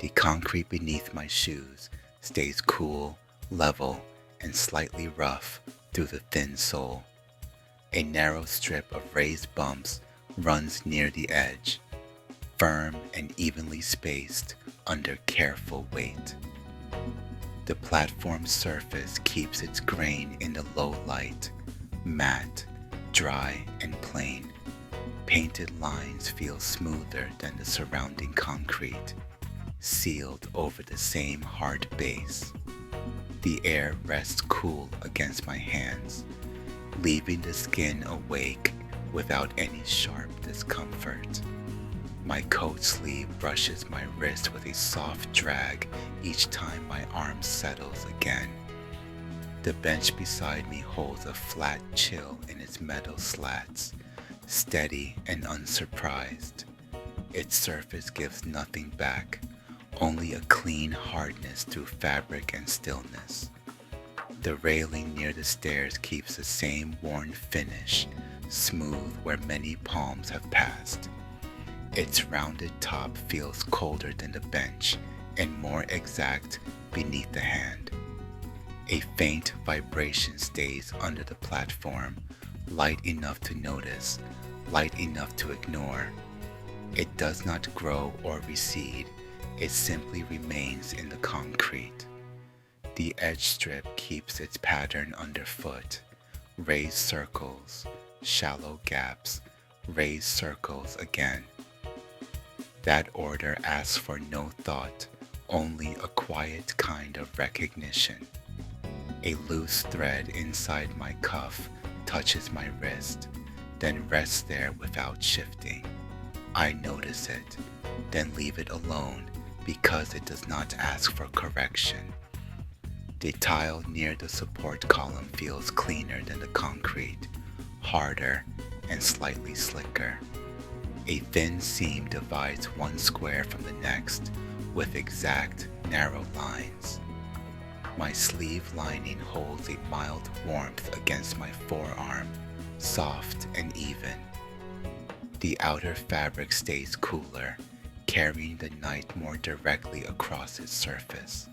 The concrete beneath my shoes stays cool, level, and slightly rough through the thin sole. A narrow strip of raised bumps runs near the edge, firm and evenly spaced under careful weight. The platform's surface keeps its grain in the low light, matte, dry, and plain. Painted lines feel smoother than the surrounding concrete, sealed over the same hard base. The air rests cool against my hands, leaving the skin awake without any sharp discomfort. My coat sleeve brushes my wrist with a soft drag each time my arm settles again. The bench beside me holds a flat chill in its metal slats, steady and unsurprised. Its surface gives nothing back, only a clean hardness through fabric and stillness. The railing near the stairs keeps the same worn finish, smooth where many palms have passed. Its rounded top feels colder than the bench and more exact beneath the hand. A faint vibration stays under the platform, light enough to notice, light enough to ignore. It does not grow or recede, it simply remains in the concrete. The edge strip keeps its pattern underfoot, raised circles, shallow gaps, raised circles again. That order asks for no thought, only a quiet kind of recognition. A loose thread inside my cuff touches my wrist, then rests there without shifting. I notice it, then leave it alone because it does not ask for correction. The tile near the support column feels cleaner than the concrete, harder and slightly slicker. A thin seam divides one square from the next with exact, narrow lines. My sleeve lining holds a mild warmth against my forearm, soft and even. The outer fabric stays cooler, carrying the night more directly across its surface.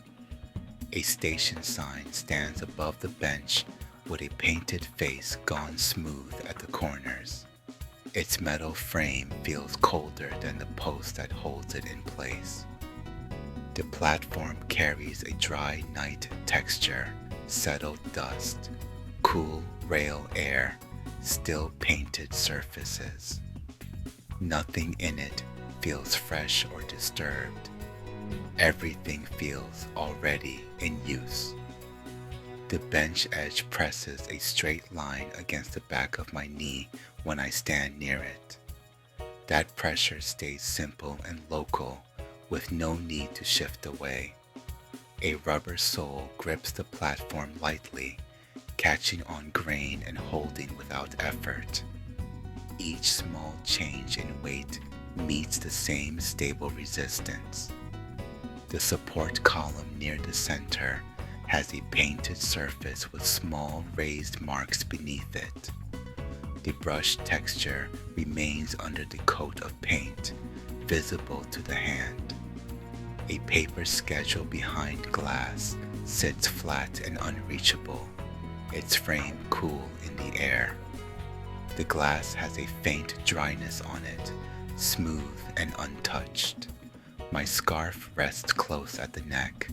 A station sign stands above the bench with a painted face gone smooth at the corners. Its metal frame feels colder than the post that holds it in place. The platform carries a dry night texture, settled dust, cool rail air, still painted surfaces. Nothing in it feels fresh or disturbed. Everything feels already in use. The bench edge presses a straight line against the back of my knee when I stand near it. That pressure stays simple and local, with no need to shift away. A rubber sole grips the platform lightly, catching on grain and holding without effort. Each small change in weight meets the same stable resistance. The support column near the center has a painted surface with small raised marks beneath it. The brush texture remains under the coat of paint, visible to the hand. A paper schedule behind glass sits flat and unreachable, its frame cool in the air. The glass has a faint dryness on it, smooth and untouched. My scarf rests close at the neck,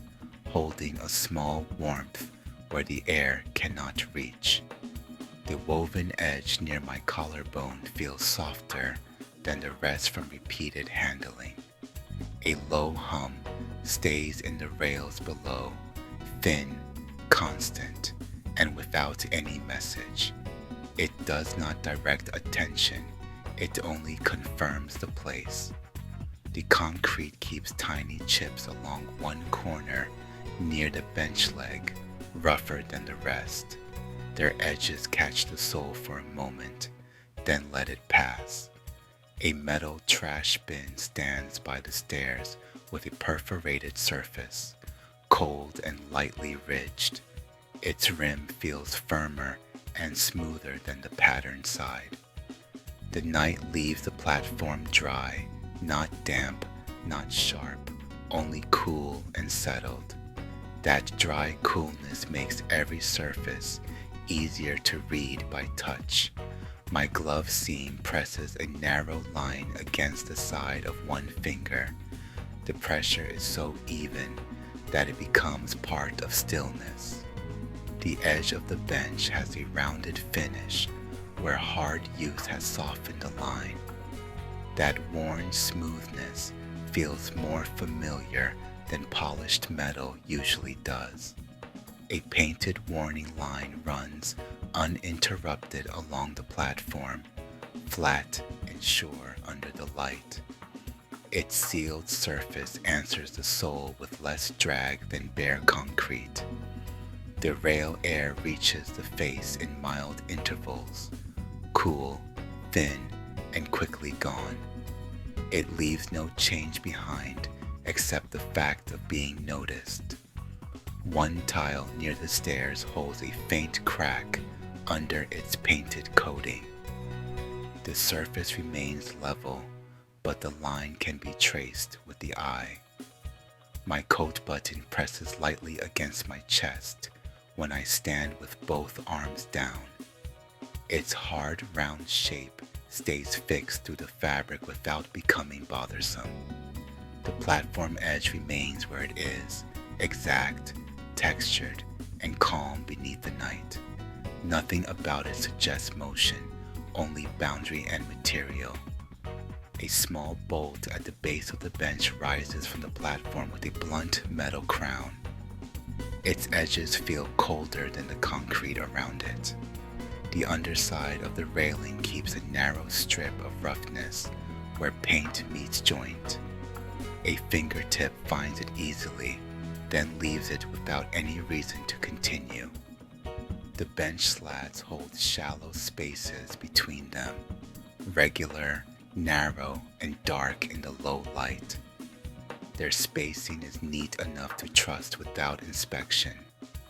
holding a small warmth where the air cannot reach. The woven edge near my collarbone feels softer than the rest from repeated handling. A low hum stays in the rails below, thin, constant, and without any message. It does not direct attention, it only confirms the place. The concrete keeps tiny chips along one corner near the bench leg, rougher than the rest. Their edges catch the sole for a moment, then let it pass. A metal trash bin stands by the stairs with a perforated surface, cold and lightly ridged. Its rim feels firmer and smoother than the patterned side. The night leaves the platform dry, not damp, not sharp, only cool and settled. That dry coolness makes every surface easier to read by touch. My glove seam presses a narrow line against the side of one finger. The pressure is so even that it becomes part of stillness. The edge of the bench has a rounded finish where hard use has softened the line. That worn smoothness feels more familiar than polished metal usually does. A painted warning line runs uninterrupted along the platform, flat and sure under the light. Its sealed surface answers the soul with less drag than bare concrete. The rail air reaches the face in mild intervals, cool, thin, and quickly gone. It leaves no change behind except the fact of being noticed. One tile near the stairs holds a faint crack under its painted coating. The surface remains level, but the line can be traced with the eye. My coat button presses lightly against my chest when I stand with both arms down. Its hard, round shape stays fixed through the fabric without becoming bothersome. The platform edge remains where it is, exact, textured, and calm beneath the night. Nothing about it suggests motion, only boundary and material. A small bolt at the base of the bench rises from the platform with a blunt metal crown. Its edges feel colder than the concrete around it. The underside of the railing keeps a narrow strip of roughness where paint meets joint. A fingertip finds it easily, then leaves it without any reason to continue. The bench slats hold shallow spaces between them, regular, narrow, and dark in the low light. Their spacing is neat enough to trust without inspection.